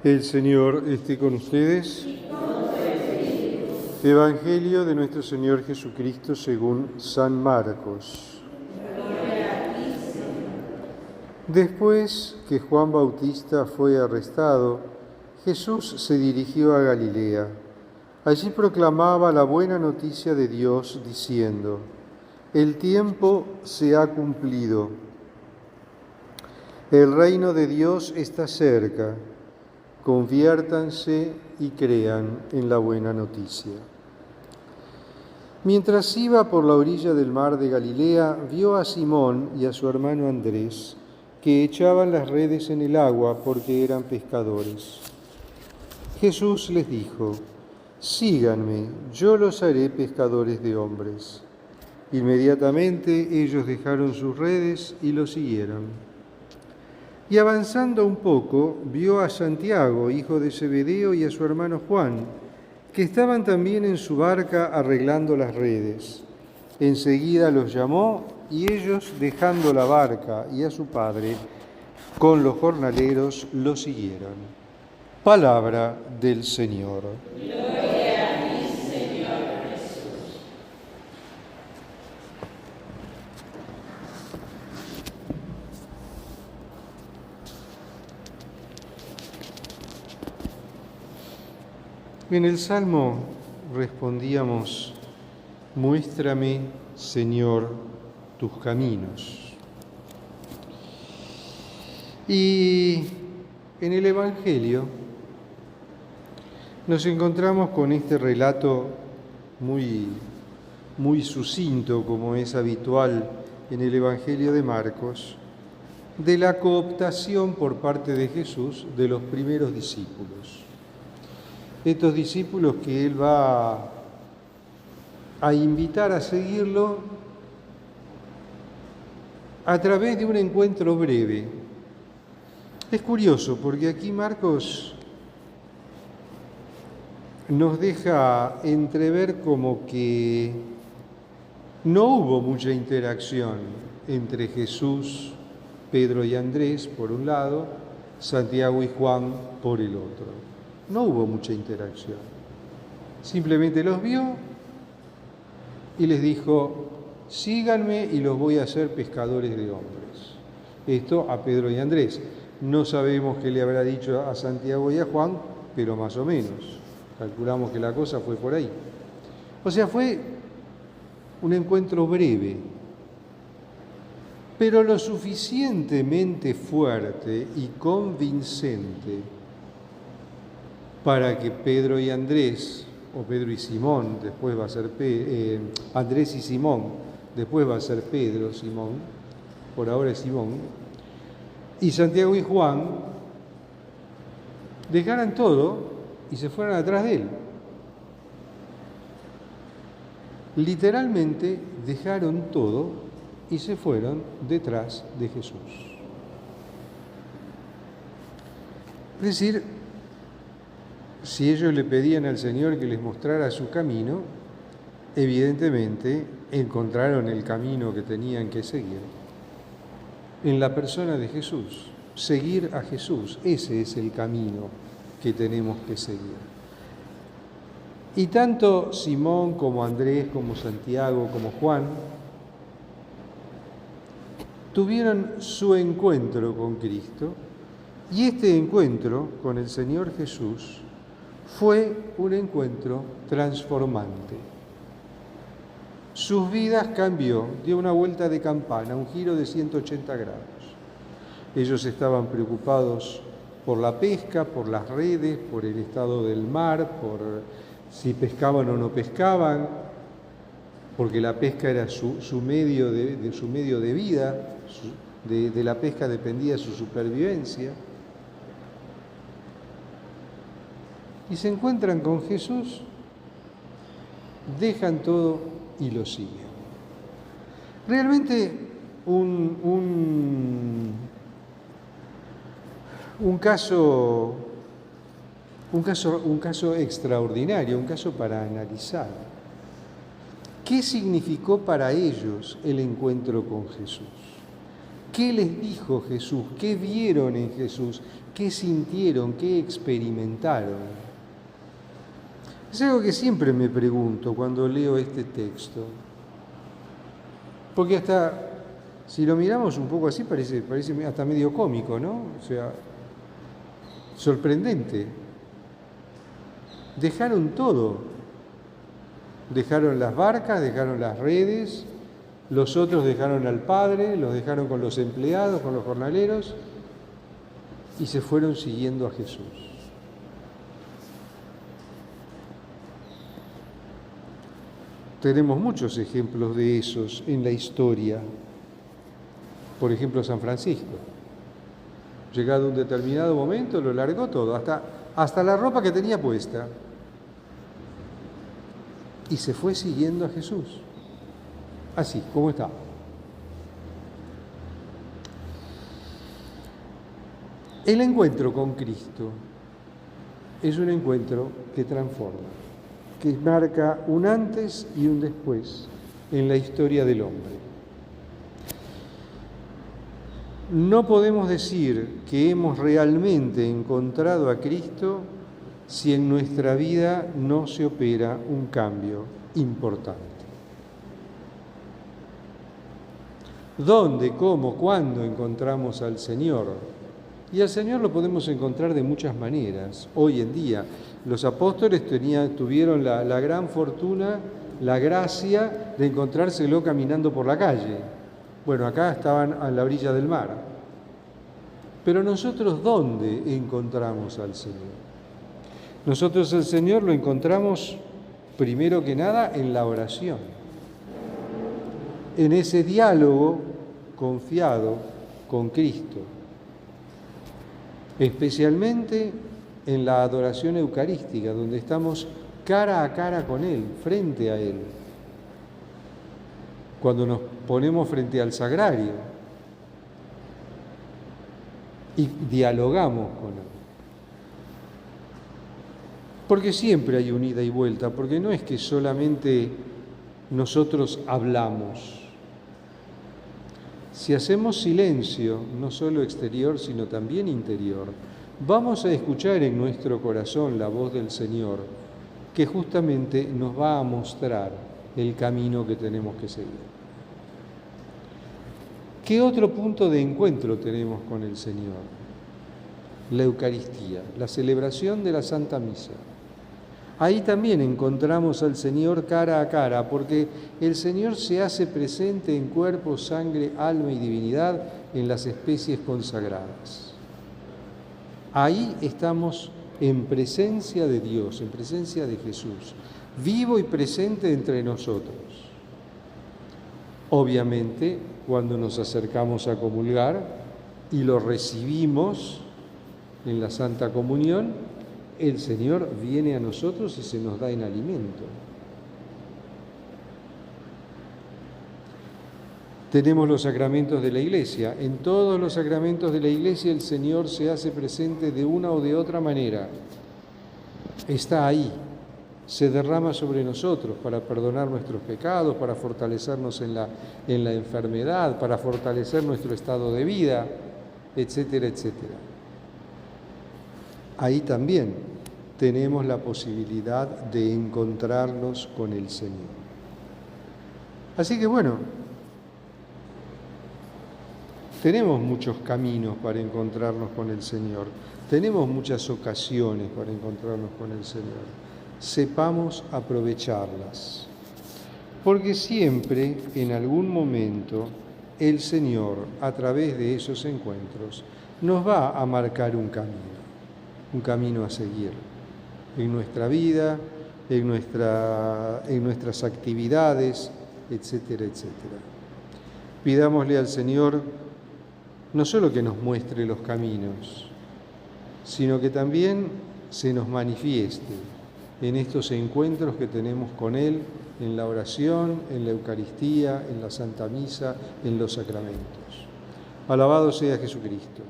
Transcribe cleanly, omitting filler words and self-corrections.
El Señor esté con ustedes. Evangelio de nuestro Señor Jesucristo según San Marcos. Después que Juan Bautista fue arrestado, Jesús se dirigió a Galilea. Allí proclamaba la buena noticia de Dios, diciendo: el tiempo se ha cumplido. El reino de Dios está cerca. Conviértanse y crean en la buena noticia. Mientras iba por la orilla del mar de Galilea, vio a Simón y a su hermano Andrés, que echaban las redes en el agua porque eran pescadores. Jesús les dijo: síganme, yo los haré pescadores de hombres. Inmediatamente ellos dejaron sus redes y lo siguieron. Y avanzando un poco, vio a Santiago, hijo de Zebedeo, y a su hermano Juan, que estaban también en su barca arreglando las redes. Enseguida los llamó, y ellos, dejando la barca y a su padre, con los jornaleros, lo siguieron. Palabra del Señor. Gloria a ti, Señor Jesús. En el Salmo respondíamos: muéstrame, Señor, tus caminos. Y en el Evangelio nos encontramos con este relato muy sucinto, como es habitual en el Evangelio de Marcos, de la cooptación por parte de Jesús de los primeros discípulos. Estos discípulos que Él va a invitar a seguirlo a través de un encuentro breve. Es curioso porque aquí Marcos nos deja entrever como que no hubo mucha interacción entre Jesús, Pedro y Andrés por un lado, Santiago y Juan por el otro. No hubo mucha interacción. Simplemente los vio y les dijo: síganme y los voy a hacer pescadores de hombres. Esto a Pedro y Andrés. No sabemos qué le habrá dicho a Santiago y a Juan, pero más o menos. Calculamos que la cosa fue por ahí. O sea, fue un encuentro breve, pero lo suficientemente fuerte y convincente para que Pedro y Andrés, o Pedro y Simón, después va a ser Andrés y Simón, después va a ser Pedro, Simón, por ahora es Simón, y Santiago y Juan dejaran todo y se fueran atrás de él. Literalmente dejaron todo y se fueron detrás de Jesús. Es decir, si ellos le pedían al Señor que les mostrara su camino, evidentemente encontraron el camino que tenían que seguir en la persona de Jesús. Seguir a Jesús, ese es el camino que tenemos que seguir. Y tanto Simón como Andrés, como Santiago, como Juan, tuvieron su encuentro con Cristo, y este encuentro con el Señor Jesús fue un encuentro transformante. Sus vidas cambió, dio una vuelta de campana, un giro de 180 grados. Ellos estaban preocupados por la pesca, por las redes, por el estado del mar, por si pescaban o no pescaban, porque la pesca era su medio de vida, de la pesca dependía su supervivencia. Y se encuentran con Jesús, dejan todo y lo siguen. Realmente un caso extraordinario, un caso para analizar. ¿Qué significó para ellos el encuentro con Jesús? ¿Qué les dijo Jesús? ¿Qué vieron en Jesús? ¿Qué sintieron? ¿Qué experimentaron? Es algo que siempre me pregunto cuando leo este texto. Porque hasta, si lo miramos un poco así, parece hasta medio cómico, ¿no? O sea, sorprendente. Dejaron todo. Dejaron las barcas, dejaron las redes, los otros dejaron al Padre, los dejaron con los empleados, con los jornaleros, y se fueron siguiendo a Jesús. Tenemos muchos ejemplos de esos en la historia. Por ejemplo, San Francisco. Llegado un determinado momento, lo largó todo, hasta la ropa que tenía puesta. Y se fue siguiendo a Jesús. Así, como está. El encuentro con Cristo es un encuentro que transforma, que marca un antes y un después en la historia del hombre. No podemos decir que hemos realmente encontrado a Cristo si en nuestra vida no se opera un cambio importante. ¿Dónde, cómo, cuándo encontramos al Señor? Y al Señor lo podemos encontrar de muchas maneras. Hoy en día, los apóstoles tuvieron la gran fortuna, la gracia de encontrárselo caminando por la calle. Bueno, acá estaban a la orilla del mar. Pero nosotros, ¿dónde encontramos al Señor? Nosotros al Señor lo encontramos, primero que nada, en la oración. En ese diálogo confiado con Cristo. Especialmente en la adoración eucarística, donde estamos cara a cara con Él, frente a Él. Cuando nos ponemos frente al sagrario y dialogamos con Él. Porque siempre hay un ida y vuelta, porque no es que solamente nosotros hablamos. Si hacemos silencio, no solo exterior, sino también interior, vamos a escuchar en nuestro corazón la voz del Señor, que justamente nos va a mostrar el camino que tenemos que seguir. ¿Qué otro punto de encuentro tenemos con el Señor? La Eucaristía, la celebración de la Santa Misa. Ahí también encontramos al Señor cara a cara, porque el Señor se hace presente en cuerpo, sangre, alma y divinidad en las especies consagradas. Ahí estamos en presencia de Dios, en presencia de Jesús, vivo y presente entre nosotros. Obviamente, cuando nos acercamos a comulgar y lo recibimos en la Santa Comunión, el Señor viene a nosotros y se nos da en alimento. Tenemos los sacramentos de la Iglesia. En todos los sacramentos de la Iglesia el Señor se hace presente de una o de otra manera. Está ahí, se derrama sobre nosotros para perdonar nuestros pecados, para fortalecernos en la enfermedad, para fortalecer nuestro estado de vida, etcétera, etcétera. Ahí también tenemos la posibilidad de encontrarnos con el Señor. Así que bueno, tenemos muchos caminos para encontrarnos con el Señor, tenemos muchas ocasiones para encontrarnos con el Señor. Sepamos aprovecharlas, porque siempre, en algún momento, el Señor, a través de esos encuentros, nos va a marcar un camino a seguir en nuestra vida, en nuestras actividades, etcétera, etcétera. Pidámosle al Señor no solo que nos muestre los caminos, sino que también se nos manifieste en estos encuentros que tenemos con Él, en la oración, en la Eucaristía, en la Santa Misa, en los sacramentos. Alabado sea Jesucristo.